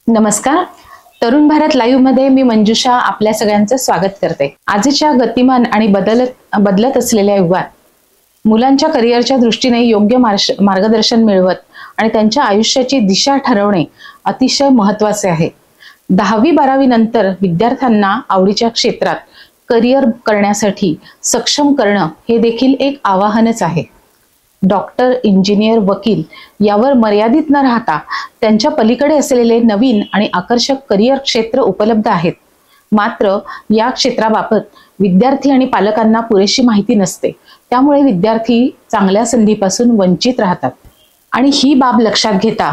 नमस्कार. तरुण भारत लाईव्ह मध्ये मी मंजुषा आपल्या सगळ्यांचं स्वागत करते. आजच्या गतिमान आणि बदलत असलेल्या युगात मुलांच्या करिअरच्या दृष्टीने योग्य मार्गदर्शन मिळवत आणि त्यांच्या आयुष्याची दिशा ठरवणे अतिशय महत्त्वाचे आहे. 10वी-12वी नंतर विद्यार्थ्यांना आवडीच्या क्षेत्रात करिअर करण्यासाठी सक्षम करणं हे देखील एक आव्हानच आहे. डॉक्टर, इंजिनियर, वकील यावर मर्यादित न राहता त्यांच्या पलीकडे असलेले नवीन आणि आकर्षक करिअर क्षेत्र उपलब्ध आहेत. मात्र या क्षेत्राबाबत विद्यार्थी आणि पालकांना पुरेशी माहिती नसते. त्यामुळे विद्यार्थी चांगल्या संधीपासून वंचित राहतात. आणि ही बाब लक्षात घेता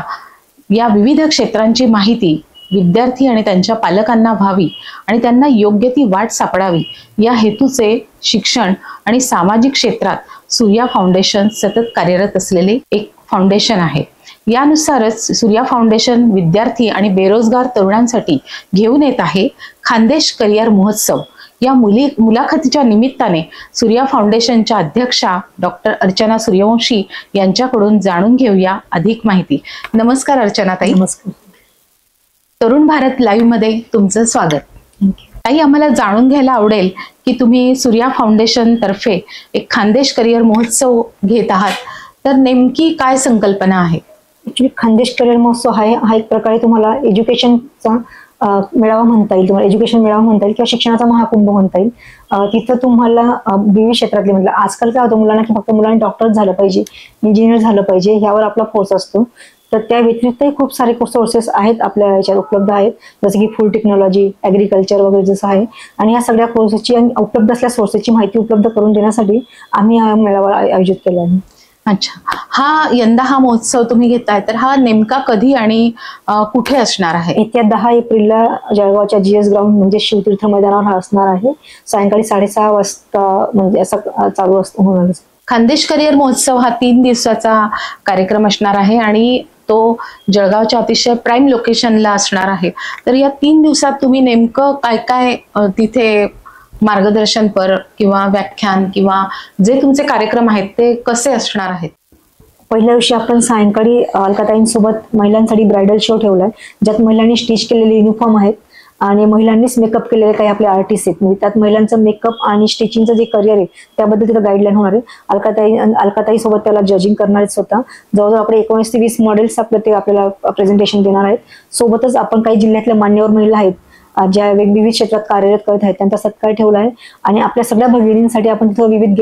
या विविध क्षेत्रांची माहिती विद्यार्थी आणि त्यांच्या पालकांना व्हावी आणि त्यांना योग्य ती वाट सापडावी या हेतूचे शिक्षण आणि सामाजिक क्षेत्रात सूर्या फाउंडेशन सतत कार्यरत असलेले एक फाउंडेशन आहे. यानुसारच सूर्या फाउंडेशन विद्यार्थी आणि बेरोजगार तरुणांसाठी घेऊन येत आहे खानदेश करिअर महोत्सव. या मुलाखतीच्या निमित्ताने सूर्या फाउंडेशनच्या अध्यक्षा डॉक्टर अर्चना सूर्यवंशी यांच्याकडून जाणून घेऊया अधिक माहिती. नमस्कार अर्चना ताई. नमस्कार. तरुण भारत लाईव्ह मध्ये तुमचं स्वागत. ताई, आम्हाला जाणून घ्यायला आवडेल की तुम्ही सूर्या फाउंडेशन तर्फे एक खानदेश करिअर महोत्सव घेत आहात, तर नेमकी काय संकल्पना आहे? ऍक्च्युली खानदेश करिअर महोत्सव हा एक प्रकारे तुम्हाला एज्युकेशनचा मेळावा म्हणता येईल, तुम्हाला एज्युकेशन मेळावा म्हणता येईल किंवा शिक्षणाचा महाकुंभ म्हणता येईल. तिथं तुम्हाला विविध क्षेत्रातले म्हटलं आजकाल काय होतं मुलांना की फक्त मुलांनी डॉक्टर झालं पाहिजे, इंजिनियर झालं पाहिजे ह्यावर आपला फोर्स असतो. तर त्या व्यतिरिक्तही खूप सारे सोर्सेस आहेत आपल्या याच्यात उपलब्ध आहेत, जसं की फूड टेक्नॉलॉजी, ॲग्रिकल्चर वगैरे जसं आहे. आणि या सगळ्या कोर्सेसची आणि उपलब्ध असलेल्या सोर्सेसची माहिती उपलब्ध करून देण्यासाठी आम्ही हा मेळावा आयोजित केला आहे. अच्छा, यंदा हा महोत्सव तुम्ही घेताय, तर हा नेमका कधी आणि कुठे असणार आहे? येत्या 10 एप्रिलला जळगावच्या GS ग्राउंड म्हणजे शिवतीर्थ मैदानावर हा असणार आहे. सायंकाळी 6:30 वाजता म्हणजे असं चालू होणार. खानदेश करिअर महोत्सव हा 3 दिवसाचा कार्यक्रम असणार आहे आणि तो जळगावच्या अतिशय प्राईम लोकेशनला असणार आहे. तर या 3 दिवसात तुम्ही नेमकं काय काय तिथे मार्गदर्शनपर किंवा व्याख्यान किंवा जे तुमचे कार्यक्रम आहेत ते कसे असणार आहेत? पहिल्या दिवशी आपण सायंकाळी अलकाताईंसोबत महिलांसाठी ब्रायडल शो ठेवलाय, ज्यात महिलांनी स्टिच केलेले युनिफॉर्म आहेत आणि महिलांनीच मेकअप केलेले काही आपले आर्टिस्ट आहेत. म्हणजे त्यात महिलांचं मेकअप आणि स्टिचिंगचं जे करिअर आहे त्याबद्दल तिथं गाईडलाईन होणार आहे. अलकाताई सोबत त्याला जजिंग करणारच स्वतः. जवळजवळ आपले 19 ते 20 मॉडेल्स ते आपल्याला प्रेझेंटेशन देणार आहेत. सोबतच आपण काही जिल्ह्यातल्या मान्यवर महिला आहेत ज्या विविध क्षेत्रात कार्यरत करत आहेत त्यांचा सत्कार ठेवला आहे. आणि आपल्या सगळ्या भगिनींसाठी आपण तिथं विविध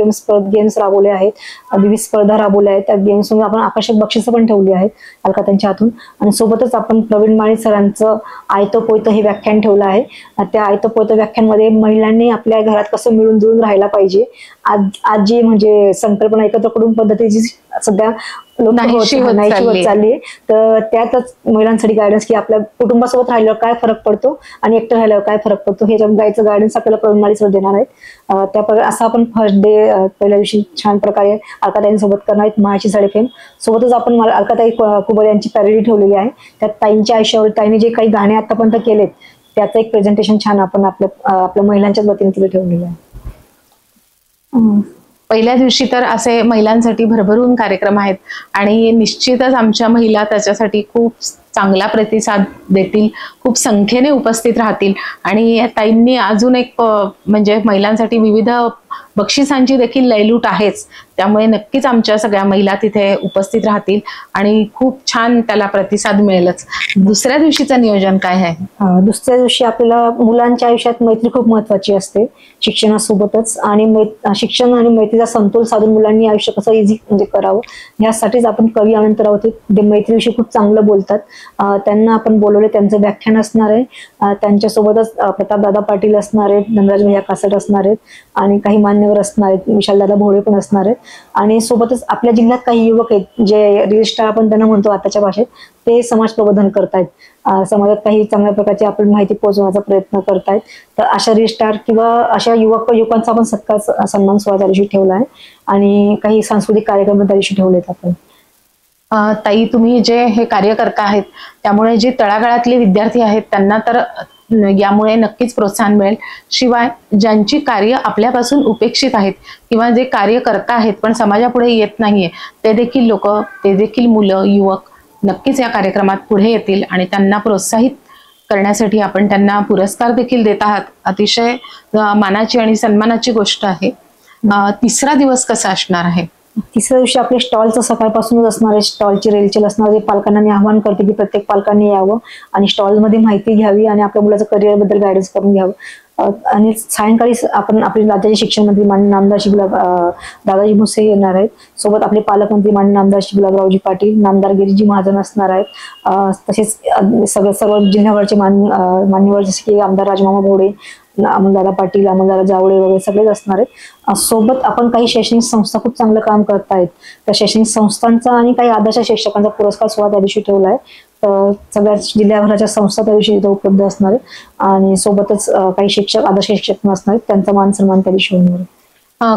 गेम्स राबवले आहेत, विविध स्पर्धा राबवल्या आहेत. त्या गेम्समध्ये आपण आकर्षक बक्षिसं पण ठेवली आहेत अलकाताईंच्या हातून. आणि सोबतच आपण प्रवीण माळी सरांचं आयतं पोयतं हे व्याख्यान ठेवलं आहे. त्या आयतं पोयतं व्याख्यानमध्ये महिलांनी आपल्या घरात कसं मिळून जुळून राहायला पाहिजे, आज जी म्हणजे संकल्पना एकत्र कुटुंब पद्धतीची सध्या नाहीशी होत चालली आहे, तर त्यातच महिलांसाठी गायडन्स की आपल्या कुटुंबासोबत राहिल्यावर काय फरक पडतो आणि एकटं राहिल्यावर काय फरक पडतो हे गायचं गायडन्स आपल्याला प्रवीण माळी सर देणार आहेत. त्या प्रकारे असं आपण फर्स्ट डे पहिल्या दिवशी छान प्रकारे अलकाताईंसोबत करणार आहेत. महाची साडेफेम सोबतच आपण अलकाताई कुबल यांची पॅरोडी ठेवलेली आहे. त्यात ताईंच्या आयुष्यावर ताईंनी जे काही गाणे आतापर्यंत केलेत त्याचं एक प्रेझेंटेशन छान आपण आपल्या महिलांच्याच वतीने तिथे ठेवलेलं आहे. पहिल्या दिवशी तर असे महिलांसाठी भरभरून कार्यक्रम आहेत आणि निश्चितच आमच्या महिला त्याच्यासाठी खूप चांगला प्रतिसाद देतील, खूप संख्येने उपस्थित राहतील. आणि ताईंनी अजून एक म्हणजे महिलांसाठी विविध बक्षिसांची देखील लयलूट आहेच, त्यामुळे नक्कीच आमच्या सगळ्या महिला तिथे उपस्थित राहतील आणि खूप छान त्याला प्रतिसाद मिळेलच. दुसऱ्या दिवशीचं नियोजन काय आहे? दुसऱ्या दिवशी आपल्याला मुलांच्या आयुष्यात मैत्री खूप महत्वाची असते शिक्षणासोबतच. आणि शिक्षण आणि मैत्रीचा समतोल साधून मुलांनी आयुष्य कसं इझी म्हणजे करावं यासाठीच आपण कवी अनंत राऊत ते मैत्रीविषयी खूप चांगलं बोलतात. त्यांना आपण बोलवले, त्यांचं व्याख्यान असणार आहे. त्यांच्यासोबतच प्रतापदादा पाटील असणार आहेत, धनराज भैया कासट असणार आहेत आणि काही मान्यवर असणार आहेत, विशालदादा भोळे पण असणार आहेत. आणि सोबतच आपल्या जिल्ह्यात काही युवक आहेत जे रील स्टार आपण त्यांना म्हणतो आताच्या भाषेत, ते समाज प्रबोधन करतायत. समाजात काही चांगल्या प्रकारची आपण माहिती पोहोचवण्याचा प्रयत्न करतायत. तर अशा रील स्टार किंवा अशा युवकांचा आपण सत्कार सन्मान सोहळा त्या दिवशी ठेवला आहे आणि काही सांस्कृतिक कार्यक्रम त्या दिवशी ठेवलेत आपण. ताई, तुम्ही जे हे कार्य करता आहेत त्यामुळे जे तळागाळातले विद्यार्थी आहेत त्यांना तर यामुळे नक्कीच प्रोत्साहन मिळेल. शिवाय ज्यांची कार्य आपल्यापासून उपेक्षित आहेत किंवा जे कार्य करता आहेत पण समाजापुढे येत नाहीये ते देखील मुलं, युवक नक्कीच या कार्यक्रमात पुढे येतील आणि त्यांना प्रोत्साहित करण्यासाठी आपण त्यांना पुरस्कार देखील देत आहात. अतिशय मानाची आणि सन्मानाची गोष्ट आहे. तिसरा दिवस कसा असणार आहे? तिसऱ्या दिवशी आपले स्टॉलचं सकाळपासूनच असणार आहे. स्टॉलची रेलचेल असणार आहे. पालकांना मी आवाहन करते की प्रत्येक पालकांनी यावं आणि स्टॉलमध्ये माहिती घ्यावी आणि आपल्या मुलाचं करिअर बद्दल गायडन्स करून घ्यावं. आणि सायंकाळी आपण आपले राज्याचे शिक्षण मंत्री माननीय नामदार श्री दादाजी भुसे येणार आहेत. सोबत आपले पालकमंत्री माननीय नामदार श्री गुलाबरावजी पाटील, नामदार गिरीजी महाजन असणार आहेत. तसेच सर्व जिल्ह्यावरचे मान्यवर जसे की आमदार राजमामा भोडे, अमोलदादा पाटील, अमोलदादा जावळे वगैरे सगळेच असणार आहेत. सोबत आपण काही शैक्षणिक संस्था खूप चांगलं काम करतायत. त्या शैक्षणिक संस्थांचा आणि काही आदर्श शिक्षकांचा पुरस्कार सोहळा त्या दिवशी ठेवला आहे. तर सगळ्या जिल्ह्याभराच्या संस्था त्या दिवशी इथं उपलब्ध असणार आहेत आणि सोबतच काही शिक्षक, आदर्श शिक्षक असणार आहेत, त्यांचा मान सन्मान त्या दिवशी होणार आहे.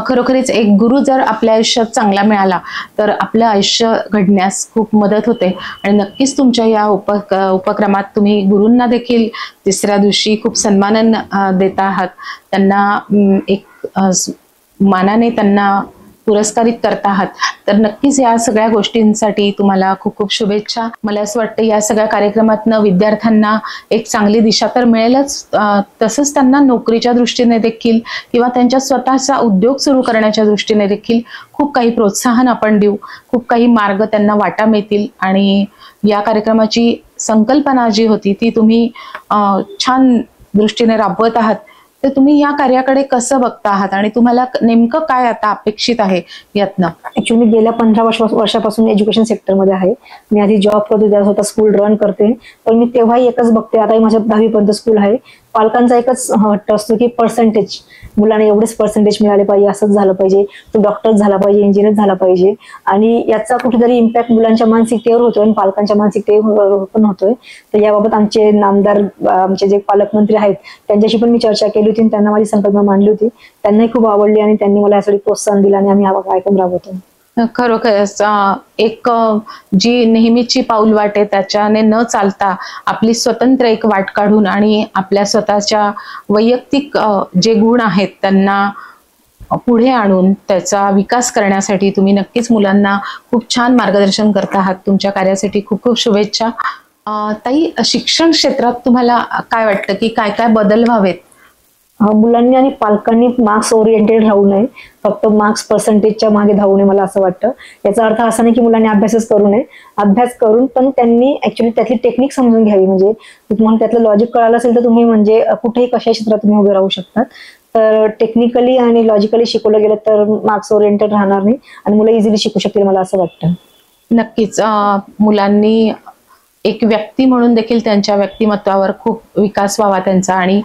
खरोखरीच एक गुरु जर आपल्या आयुष्यात चांगला मिळाला तर आपलं आयुष्य घडण्यास खूप मदत होते आणि नक्कीच तुमच्या या उपक्रमात तुम्ही गुरूंना देखील तिसऱ्या दिवशी खूप सन्मान देत आहात. त्यांना एक मानाने त्यांना पुरस्कारित करता आहात. तर नक्कीच या सगळ्या गोष्टींसाठी तुम्हाला खूप खूप शुभेच्छा. मला असं वाटतं या सगळ्या कार्यक्रमातनं विद्यार्थ्यांना एक चांगली दिशा तर मिळेलच, तसंच त्यांना नोकरीच्या दृष्टीने देखील किंवा त्यांच्या स्वतःचा उद्योग सुरू करण्याच्या दृष्टीने देखील खूप काही प्रोत्साहन आपण देऊ. खूप काही मार्ग त्यांना वाटा मिळतील आणि या कार्यक्रमाची संकल्पना जी होती ती तुम्ही छान दृष्टीने राबवत आहात. तर तुम्ही या कार्याकडे कसं बघता आहात आणि तुम्हाला नेमकं काय आता अपेक्षित आहे यातनं? ऍक्च्युली मी गेल्या 15 वर्षापासून एज्युकेशन सेक्टरमध्ये आहे. मी आधी जॉब करते, त्या स्वतः स्कूल रन करते. पण मी तेव्हाही एकच बघते, आता माझ्या 10वी पर्यंत स्कूल आहे. पालकांचा एकच हट्ट असतो की पर्सेंटेज, मुलांना एवढेच पर्सेंटेज मिळाले पाहिजे, असंच झालं पाहिजे, तो डॉक्टर झाला पाहिजे, इंजिनियर झाला पाहिजे. आणि याचा कुठेतरी इम्पॅक्ट मुलांच्या मानसिकतेवर होतोय आणि पालकांच्या मानसिकतेवर पण होतोय. तर याबाबत आमचे नामदार, आमचे जे पालकमंत्री आहेत त्यांच्याशी पण मी चर्चा केली होती आणि त्यांना माझी संकल्पना मांडली होती. त्यांनाही खूप आवडली आणि त्यांनी मला यासाठी प्रोत्साहन दिलं आणि आम्ही हा कार्यक्रम राबवतो. खरोखरच एक जी नेहमीची पाऊल वाट आहे त्याच्याने न चालता आपली स्वतंत्र एक वाट काढून आणि आपल्या स्वतःच्या वैयक्तिक जे गुण आहेत त्यांना पुढे आणून त्याचा विकास करण्यासाठी तुम्ही नक्कीच मुलांना खूप छान मार्गदर्शन करत आहात. तुमच्या कार्यासाठी खूप खूप शुभेच्छा. ताई, शिक्षण क्षेत्रात तुम्हाला काय वाटतं की काय काय बदल व्हावेत? मुलांनी आणि पालकांनी मार्क्स ओरिएंटेड राहू नये, फक्त मार्क्स पर्सेंटेजच्या मागे धावू नये. मला असं वाटतं याचा अर्थ असा नाही की मुलांनी अभ्यासच करू नये, अभ्यास करून पण त्यांनी ऍक्च्युली त्यातली टेक्निक समजून घ्यावी. म्हणजे तुम्हाला त्यातलं लॉजिक कळालं असेल तर तुम्ही म्हणजे कुठेही कशा क्षेत्रात तुम्ही उभे राहू शकतात. तर टेक्निकली आणि लॉजिकली शिकवलं गेलं तर मार्क्स ओरिएंटेड राहणार नाही आणि मुलं इझिली शिकू शकतील, मला असं वाटतं. नक्कीच मुलांनी एक व्यक्ती म्हणून देखील त्यांच्या व्यक्तिमत्वावर खूप विकास व्हावा त्यांचा आणि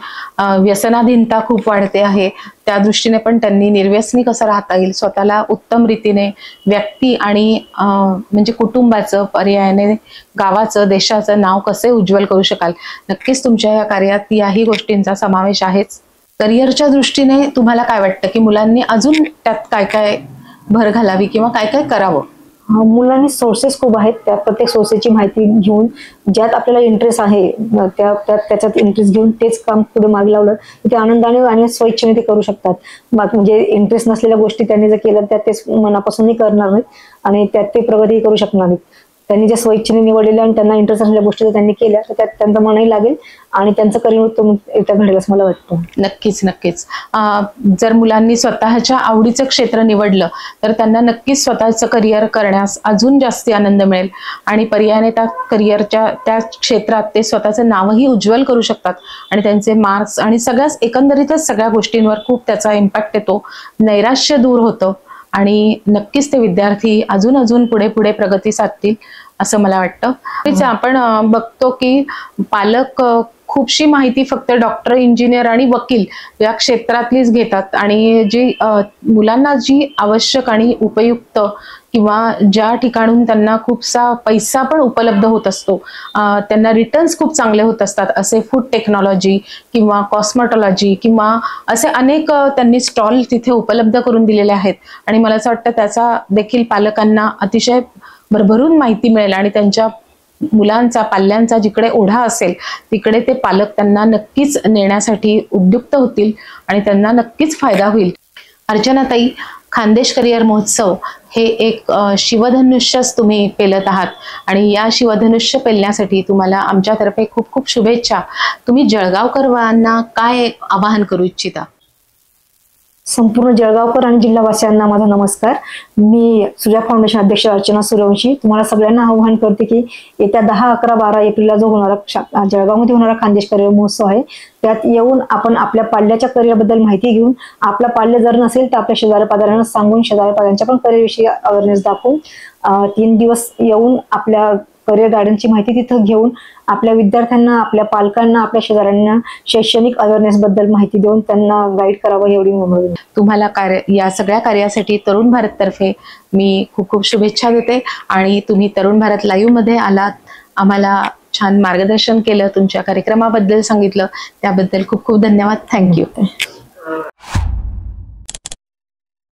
व्यसनाधीनता खूप वाढते आहे त्या दृष्टीने पण त्यांनी निर्व्यसनी कसं राहता येईल, स्वतःला उत्तम रीतीने व्यक्ती आणि म्हणजे कुटुंबाचं, पर्यायाने गावाचं, देशाचं नाव कसे उज्ज्वल करू शकाल. नक्कीच तुमच्या या कार्यात याही गोष्टींचा समावेश आहेच. करिअरच्या दृष्टीने तुम्हाला काय वाटतं की मुलांनी अजून त्यात काय काय भर घालावी किंवा काय काय करावं? मुलांनी सोर्सेस खूप आहेत, त्या प्रत्येक सोर्सेसची माहिती घेऊन ज्यात आपल्याला इंटरेस्ट आहे त्याच्यात इंटरेस्ट घेऊन तेच काम पुढे मागे लावलं ते आनंदाने आणि स्वइच्छेने ते करू शकतात. म्हणजे इंटरेस्ट नसलेल्या गोष्टी त्यांनी जर केलं त्यात तेच मनापासूनही करणार नाहीत आणि त्यात ते प्रगती करू शकणार नाहीत. त्यांनी ज्या स्वइच्छेने निवडलेल्या आणि त्यांना इंटरेस्ट असलेल्या गोष्टी जर त्यांनी केल्या तर त्यात त्यांचं मनही लागेल आणि त्यांचं करिअर उत्तम घडेल असं मला वाटतं. नक्कीच नक्कीच. जर मुलांनी स्वतःच्या आवडीचं क्षेत्र निवडलं तर त्यांना नक्कीच स्वतःचं करिअर करण्यास अजून जास्ती आनंद मिळेल आणि पर्यायाने त्या करिअरच्या त्या क्षेत्रात ते स्वतःचं नावही उज्ज्वल करू शकतात आणि त्यांचे मार्क्स आणि सगळ्याच एकंदरीतच सगळ्या गोष्टींवर खूप त्याचा इम्पॅक्ट येतो, नैराश्य दूर होतं आणि नक्कीच ते विद्यार्थी अजून अजून पुढे पुढे प्रगती साधतील असं मला वाटतं. आपण बघतो की पालक खूपशी माहिती फक्त डॉक्टर, इंजिनियर आणि वकील या क्षेत्रातलीच घेतात आणि जी मुलांना जी आवश्यक आणि उपयुक्त किंवा ज्या ठिकाणून त्यांना खूपसा पैसा पण उपलब्ध होत असतो, त्यांना रिटर्न्स खूप चांगले होत असतात असे फूड टेक्नॉलॉजी किंवा कॉस्मेटॉलॉजी किंवा असे अनेक त्यांनी स्टॉल तिथे उपलब्ध करून दिलेले आहेत आणि मला असं वाटतं त्याचा देखील पालकांना अतिशय भरभरून माहिती मिळेल आणि त्यांच्या मुलांचा, पाल्यांचा जिकडे ओढा असेल तिकडे ते पालक त्यांना नक्कीच नेण्यासाठी उद्युक्त होतील आणि त्यांना नक्कीच फायदा होईल. अर्चनाताई, खानदेश करिअर महोत्सव हे एक शिवधनुष्यच तुम्ही पेलत आहात आणि या शिवधनुष्य पेलण्यासाठी तुम्हाला आमच्यातर्फे खूप खूप शुभेच्छा. तुम्ही जळगावकरांना काय आवाहन करू इच्छिता? संपूर्ण जळगावकर आणि जिल्हावासियांना माझा नमस्कार. मी सूर्या फाउंडेशन अध्यक्ष अर्चना सूर्यवंशी तुम्हाला सगळ्यांना आवाहन करते की येत्या 10, 11, 12 एप्रिलला जो होणारा जळगावमध्ये होणारा खानदेश करिअर महोत्सव आहे त्यात येऊन आपण आपल्या पाल्याच्या करिअरबद्दल माहिती घेऊन, आपला पाल्य जर नसेल तर आपल्या शेजारी पाजाऱ्यांना सांगून शेजारी पाजाऱ्यांच्या पण करिअरविषयी अवेअरनेस दाखवून 3 दिवस येऊन आपल्या करिअर गार्डनची माहिती तिथं घेऊन आपल्या विद्यार्थ्यांना, आपल्या पालकांना, आपल्या शेजाऱ्यांना शैक्षणिक अवेअरनेस बद्दल माहिती देऊन त्यांना गाईड करावं एवढी विनंती. तुम्हाला या सगळ्या कार्यासाठी तरुण भारत तर्फे मी खूप खूप शुभेच्छा देते. आणि तुम्ही तरुण भारत लाईव्ह मध्ये आलात, आम्हाला छान मार्गदर्शन केलं, तुमच्या कार्यक्रमाबद्दल सांगितलं, त्याबद्दल खूप खूप धन्यवाद. थँक्यू.